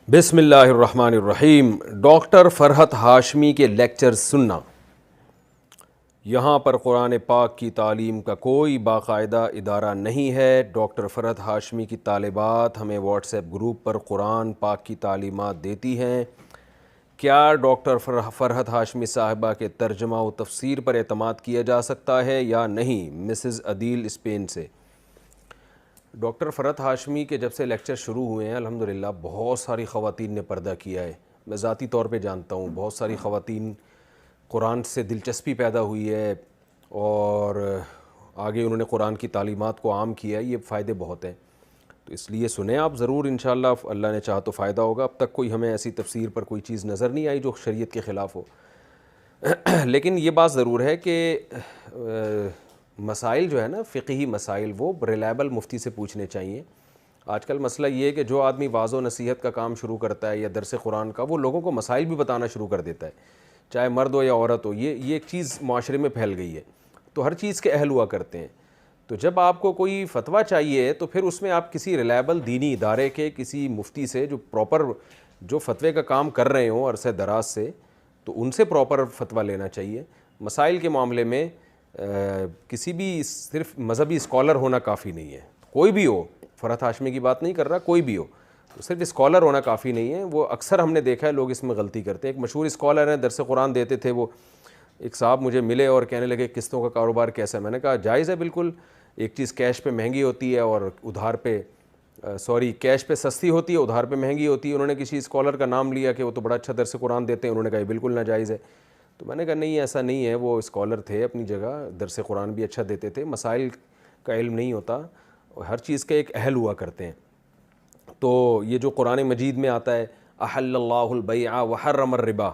بسم اللہ الرحمن الرحیم۔ ڈاکٹر فرحت ہاشمی کے لیکچر سننا۔ یہاں پر قرآن پاک کی تعلیم کا کوئی باقاعدہ ادارہ نہیں ہے۔ ڈاکٹر فرحت ہاشمی کی طالبات ہمیں واٹس ایپ گروپ پر قرآن پاک کی تعلیمات دیتی ہیں۔ کیا ڈاکٹر فرحت ہاشمی صاحبہ کے ترجمہ و تفسیر پر اعتماد کیا جا سکتا ہے یا نہیں؟ مسز عدیل اسپین سے۔ ڈاکٹر فرحت ہاشمی کے جب سے لیکچر شروع ہوئے ہیں الحمدللہ بہت ساری خواتین نے پردہ کیا ہے۔ میں ذاتی طور پہ جانتا ہوں بہت ساری خواتین قرآن سے دلچسپی پیدا ہوئی ہے اور آگے انہوں نے قرآن کی تعلیمات کو عام کیا ہے۔ یہ فائدے بہت ہیں، تو اس لیے سنیں آپ ضرور، انشاءاللہ اللہ نے چاہا تو فائدہ ہوگا۔ اب تک کوئی ہمیں ایسی تفسیر پر کوئی چیز نظر نہیں آئی جو شریعت کے خلاف ہو، لیکن یہ بات ضرور ہے کہ مسائل جو ہے نا، فقہی مسائل، وہ ریلائبل مفتی سے پوچھنے چاہیے۔ آج کل مسئلہ یہ ہے کہ جو آدمی واعظ و نصیحت کا کام شروع کرتا ہے یا درس قرآن کا، وہ لوگوں کو مسائل بھی بتانا شروع کر دیتا ہے، چاہے مرد ہو یا عورت ہو۔ یہ ایک چیز معاشرے میں پھیل گئی ہے، تو ہر چیز کے اہل ہوا کرتے ہیں۔ تو جب آپ کو کوئی فتویٰ چاہیے تو پھر اس میں آپ کسی ریلائبل دینی ادارے کے کسی مفتی سے جو پراپر جو فتوے کا کام کر رہے ہوں عرصہ دراز سے، تو ان سے پراپر فتویٰ لینا چاہیے۔ مسائل کے معاملے میں کسی بھی صرف مذہبی اسکالر ہونا کافی نہیں ہے، کوئی بھی ہو، فرحت ہاشمی کی بات نہیں کر رہا، کوئی بھی ہو، تو صرف اسکالر ہونا کافی نہیں ہے۔ وہ اکثر ہم نے دیکھا ہے لوگ اس میں غلطی کرتے ہیں۔ ایک مشہور اسکالر ہیں، درس قرآن دیتے تھے، وہ ایک صاحب مجھے ملے اور کہنے لگے قسطوں کا کاروبار کیسا ہے؟ میں نے کہا جائز ہے بالکل، ایک چیز کیش پہ مہنگی ہوتی ہے اور ادھار پہ کیش پہ سستی ہوتی ہے، ادھار پہ مہنگی ہوتی ہے۔ انہوں نے کسی اسکالر کا نام لیا کہ وہ تو بڑا اچھا درس قرآن دیتے ہیں، انہوں نے کہا یہ بالکل ناجائز ہے۔ تو میں نے کہا نہیں، ایسا نہیں ہے، وہ اسکالر تھے اپنی جگہ، درس قرآن بھی اچھا دیتے تھے، مسائل کا علم نہیں ہوتا، ہر چیز کے ایک اہل ہوا کرتے ہیں۔ تو یہ جو قرآن مجید میں آتا ہے احل اللہ البیع وحرم الربا،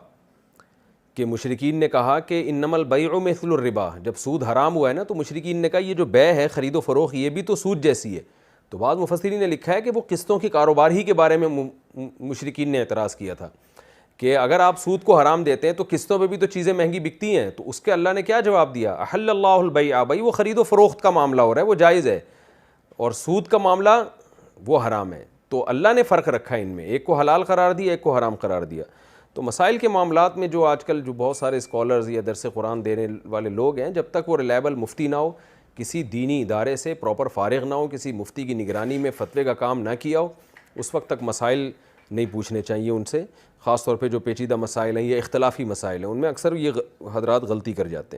کہ مشرکین نے کہا کہ انما البیع مثل الربا، جب سود حرام ہوا ہے نا تو مشرکین نے کہا یہ جو بیع ہے، خرید و فروخت، یہ بھی تو سود جیسی ہے۔ تو بعض مفسرین نے لکھا ہے کہ وہ قسطوں کے کاروبار ہی کے بارے میں مشرکین نے اعتراض کیا تھا کہ اگر آپ سود کو حرام دیتے ہیں تو قسطوں پہ بھی تو چیزیں مہنگی بکتی ہیں۔ تو اس کے اللہ نے کیا جواب دیا؟ احل اللہ البیع، بھائی وہ خرید و فروخت کا معاملہ ہو رہا ہے، وہ جائز ہے، اور سود کا معاملہ وہ حرام ہے۔ تو اللہ نے فرق رکھا ان میں، ایک کو حلال قرار دیا، ایک کو حرام قرار دیا۔ تو مسائل کے معاملات میں جو آج کل جو بہت سارے اسکالرز یا درس قرآن دینے والے لوگ ہیں، جب تک وہ ریلائبل مفتی نہ ہو، کسی دینی ادارے سے پراپر فارغ نہ ہو، کسی مفتی کی نگرانی میں فتوے کا کام نہ کیا ہو، اس وقت تک مسائل نہیں پوچھنے چاہیے ان سے، خاص طور پہ جو پیچیدہ مسائل ہیں یا اختلافی مسائل ہیں، ان میں اکثر یہ حضرات غلطی کر جاتے ہیں۔